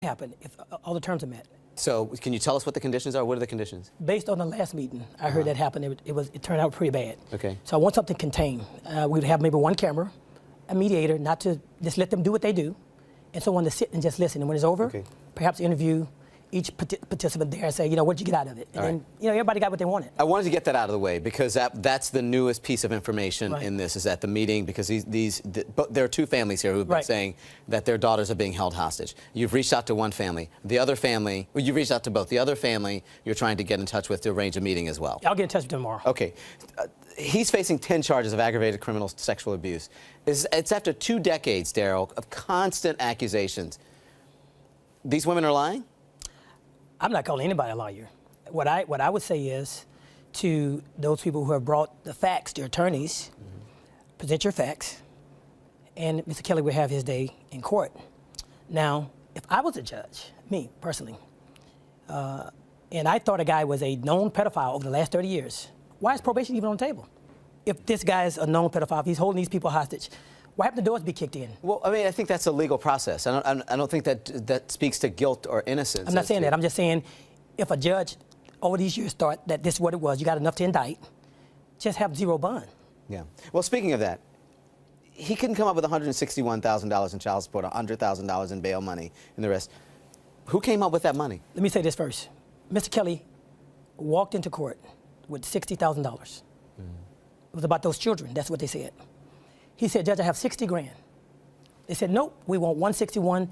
happen if all the terms are met. So can you tell us what the conditions are? What are the conditions? Based on the last meeting, I heard that happened. It turned out pretty bad. Okay. So I want something contained. We'd have maybe one camera, a mediator, not to just let them do what they do, and someone to sit and just listen. And when it's over, perhaps interview each participant there and say, you know, what did you get out of it? And then, you know, everybody got what they wanted. I wanted to get that out of the way because that's the newest piece of information in this, is at the meeting, because there are two families here who have been saying that their daughters are being held hostage. You've reached out to one family. The other family, well, you've reached out to both. The other family you're trying to get in touch with to arrange a meeting as well. I'll get in touch with them tomorrow. Okay. He's facing 10 charges of aggravated criminal sexual abuse. It's after 2 decades, Daryl, of constant accusations. These women are lying? I'm not calling anybody a liar. What I would say is to those people who have brought the facts, their attorneys, present your facts, and Mr. Kelly will have his day in court. Now, if I was a judge, me personally, and I thought a guy was a known pedophile over the last 30 years, why is probation even on the table? If this guy is a known pedophile, if he's holding these people hostage, why have the doors be kicked in? Well, I mean, I think that's a legal process. I don't think that speaks to guilt or innocence. I'm not saying that. I'm just saying if a judge over these years thought that this is what it was, you got enough to indict, just have zero bond. Yeah. Well, speaking of that, he couldn't come up with $161,000 in child support, $100,000 in bail money, and the rest. Who came up with that money? Let me say this first. Mr. Kelly walked into court with $60,000. It was about those children. That's what they said. He said, Judge, I have 60 grand. They said, nope, we want 161,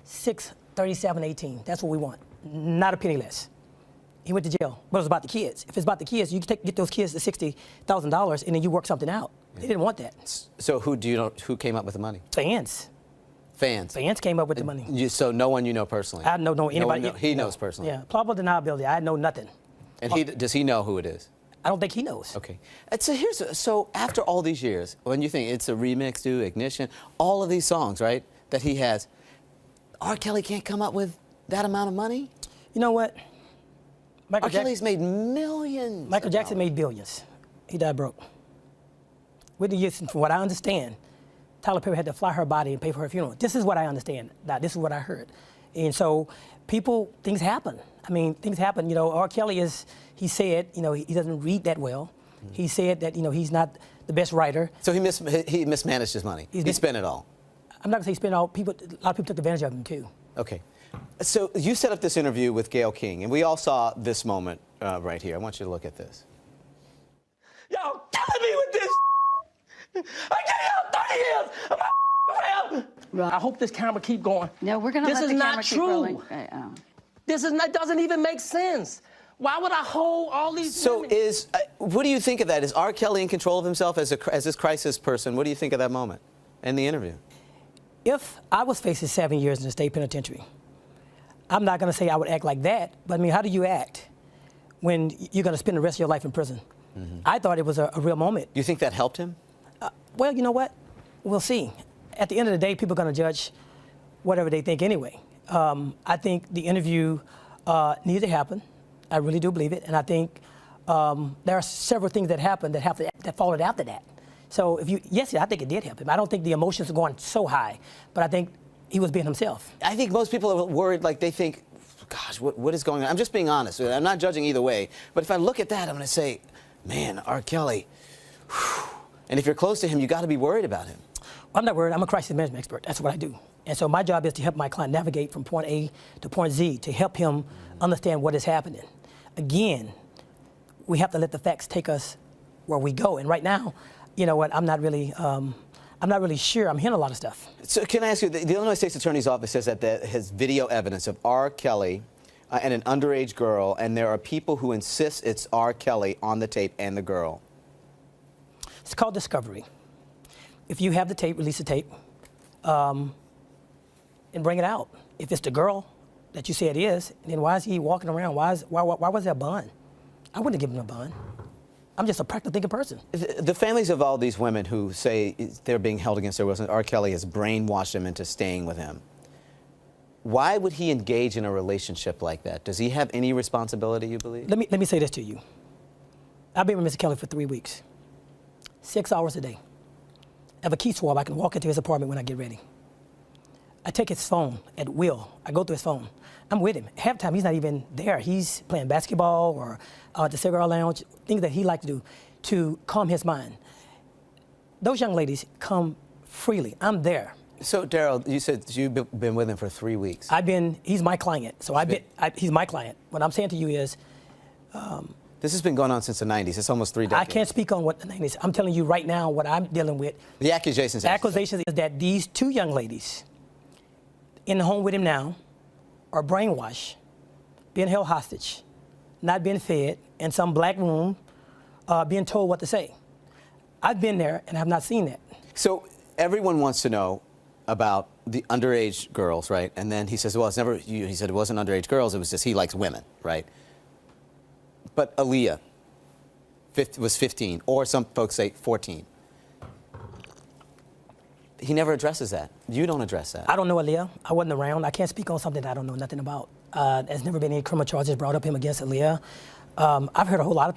637.18. That's what we want. Not a penny less. He went to jail. But it was about the kids. If it's about the kids, you can get those kids to $60,000 and then you work something out. They didn't want that. So who came up with the money? Fans. Fans? Fans came up with the money. So no one you know personally? I don't know anybody. He knows personally? Yeah, plausible deniability. I know nothing. And does he know who it is? I don't think he knows. Okay. So after all these years, when you think it's a remix to Ignition, all of these songs, right, that he has, R. Kelly can't come up with that amount of money? You know what? R. Kelly's made millions. Michael Jackson made billions. He died broke. Whitney Houston, from what I understand, Tyler Perry had to fly her body and pay for her funeral. This is what I understand. Now, this is what I heard. And so things happen. I mean, things happen. You know, R. Kelly he said, you know, he doesn't read that well. He said that, you know, he's not the best writer. So he mismanaged his money. He spent it all. I'm not going to say he spent it all. A lot of people took advantage of him, too. Okay. So you set up this interview with Gayle King, and we all saw this moment right here. I want you to look at this. Y'all killing me with this. I gave y'all 30 years of my I hope this camera keep going. No, we're going to let the camera keep rolling. This doesn't even make sense. Why would I hold all these So women? What do you think of that? Is R. Kelly in control of himself as this crisis person? What do you think of that moment in the interview? If I was facing 7 years in the state penitentiary, I'm not going to say I would act like that, but I mean, how do you act when you're going to spend the rest of your life in prison? I thought it was a real moment. Do you think that helped him? Well, you know what? We'll see. At the end of the day, people are going to judge whatever they think anyway. I think the interview needed to happen. I really do believe it. And I think there are several things that happened that followed after that. So yes, I think it did help him. I don't think the emotions are going so high, but I think he was being himself. I think most people are worried, like they think, gosh, what is going on? I'm just being honest. I'm not judging either way. But if I look at that, I'm going to say, man, R. Kelly. Whew. And if you're close to him, you got to be worried about him. I'm not worried. I'm a crisis management expert. That's what I do. And so my job is to help my client navigate from point A to point Z, to help him understand what is happening. Again, we have to let the facts take us where we go. And right now, you know what, I'm not really sure. I'm hearing a lot of stuff. So can I ask you, the Illinois State's Attorney's Office says that there has video evidence of R. Kelly and an underage girl, and there are people who insist it's R. Kelly on the tape and the girl. It's called discovery. If you have the tape, release the tape, and bring it out. If it's the girl that you say it is, then why is he walking around? Why was there a bond? I wouldn't have given him a bond. I'm just a practical thinking person. The families of all these women who say they're being held against their will, R. Kelly has brainwashed them into staying with him. Why would he engage in a relationship like that? Does he have any responsibility, you believe? Let me say this to you. I've been with Mr. Kelly for 3 weeks, 6 hours a day. I have a key swab. I can walk into his apartment when I get ready. I take his phone at will. I go through his phone. I'm with him. Half the time, he's not even there. He's playing basketball or at the cigar lounge, things that he likes to do to calm his mind. Those young ladies come freely. I'm there. So, Daryl, you said you've been with him for 3 weeks. He's my client. So he's my client. What I'm saying to you is, this has been going on since the 90s. It's almost 3 decades. I can't speak on what the 90s. I'm telling you right now what I'm dealing with. The accusations. The accusations is that these 2 young ladies in the home with him now are brainwashed, being held hostage, not being fed, in some black room, being told what to say. I've been there and have not seen that. So everyone wants to know about the underage girls, right? And then he says, well, it's never, he said it wasn't underage girls, it was just he likes women, right? But Aaliyah was 15, or some folks say 14. He never addresses that. You don't address that. I don't know Aaliyah. I wasn't around. I can't speak on something that I don't know nothing about. There's never been any criminal charges brought up him against Aaliyah. I've heard a whole lot of things.